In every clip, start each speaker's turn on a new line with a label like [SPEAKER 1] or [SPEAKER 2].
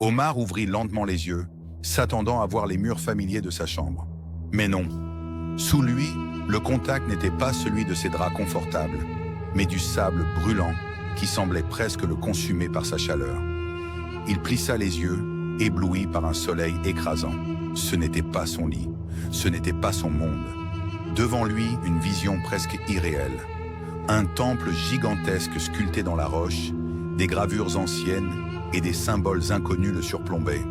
[SPEAKER 1] Omar ouvrit lentement les yeux, s'attendant à voir les murs familiers de sa chambre. Mais non. Sous lui, le contact n'était pas celui de ses draps confortables, mais du sable brûlant qui semblait presque le consumer par sa chaleur. Il plissa les yeux, ébloui par un soleil écrasant. Ce n'était pas son lit, ce n'était pas son monde. Devant lui, une vision presque irréelle. Un temple gigantesque sculpté dans la roche, des gravures anciennes et des symboles inconnus le surplombaient.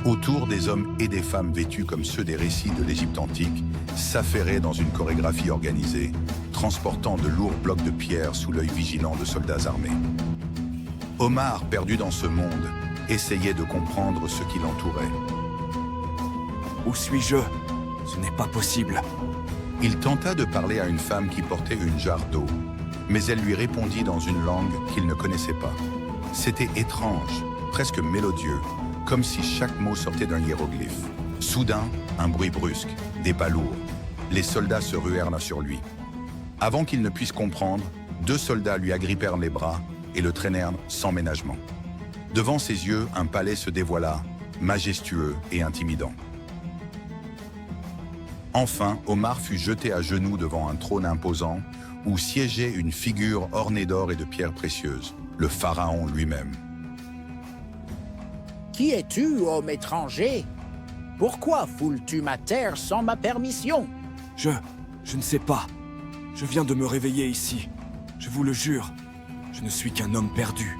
[SPEAKER 1] Autour, des hommes et des femmes vêtus comme ceux des récits de l'Égypte antique s'affairaient dans une chorégraphie organisée, transportant de lourds blocs de pierre sous l'œil vigilant de soldats armés. Omar, perdu dans ce monde, essayait de comprendre ce qui l'entourait.
[SPEAKER 2] Où suis-je? Ce n'est pas possible.
[SPEAKER 1] Il tenta de parler à une femme qui portait une jarre d'eau, mais elle lui répondit dans une langue qu'il ne connaissait pas. C'était étrange, presque mélodieux, comme si chaque mot sortait d'un hiéroglyphe. Soudain, un bruit brusque, des pas lourds. Les soldats se ruèrent l'un sur lui. Avant qu'il ne puisse comprendre, 2 soldats lui agrippèrent les bras et le traînèrent sans ménagement. Devant ses yeux, un palais se dévoila, majestueux et intimidant. Enfin, Omar fut jeté à genoux devant un trône imposant où siégeait une figure ornée d'or et de pierres précieuses, le pharaon lui-même.
[SPEAKER 3] Qui es-tu, homme étranger? Pourquoi foules-tu ma terre sans ma permission?
[SPEAKER 2] Je ne sais pas. Je viens de me réveiller ici. Je vous le jure, je ne suis qu'un homme perdu.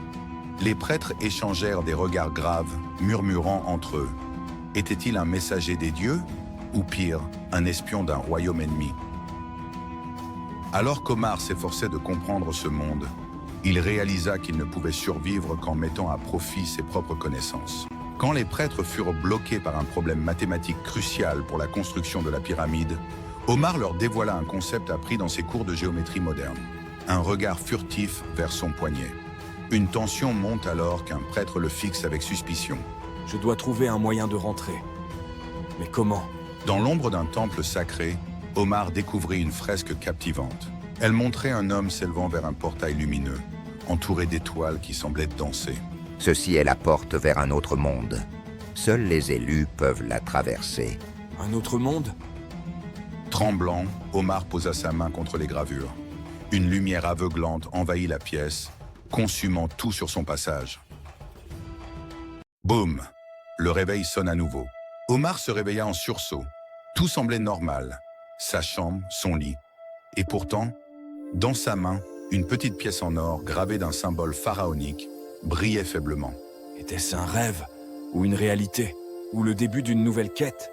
[SPEAKER 1] Les prêtres échangèrent des regards graves, murmurant entre eux. Était-il un messager des dieux? Ou pire, un espion d'un royaume ennemi? Alors qu'Omar s'efforçait de comprendre ce monde, il réalisa qu'il ne pouvait survivre qu'en mettant à profit ses propres connaissances. Quand les prêtres furent bloqués par un problème mathématique crucial pour la construction de la pyramide, Omar leur dévoila un concept appris dans ses cours de géométrie moderne. Un regard furtif vers son poignet. Une tension monte alors qu'un prêtre le fixe avec suspicion.
[SPEAKER 2] Je dois trouver un moyen de rentrer. Mais comment?
[SPEAKER 1] Dans l'ombre d'un temple sacré, Omar découvrit une fresque captivante. Elle montrait un homme s'élevant vers un portail lumineux, entouré d'étoiles qui semblaient danser.
[SPEAKER 4] Ceci est la porte vers un autre monde. Seuls les élus peuvent la traverser.
[SPEAKER 2] Un autre monde?
[SPEAKER 1] Tremblant, Omar posa sa main contre les gravures. Une lumière aveuglante envahit la pièce, consumant tout sur son passage. Boum! Le réveil sonne à nouveau. Omar se réveilla en sursaut. Tout semblait normal. Sa chambre, son lit. Et pourtant, dans sa main, une petite pièce en or gravée d'un symbole pharaonique brillait faiblement.
[SPEAKER 2] Était-ce un rêve? Ou une réalité? Ou le début d'une nouvelle quête?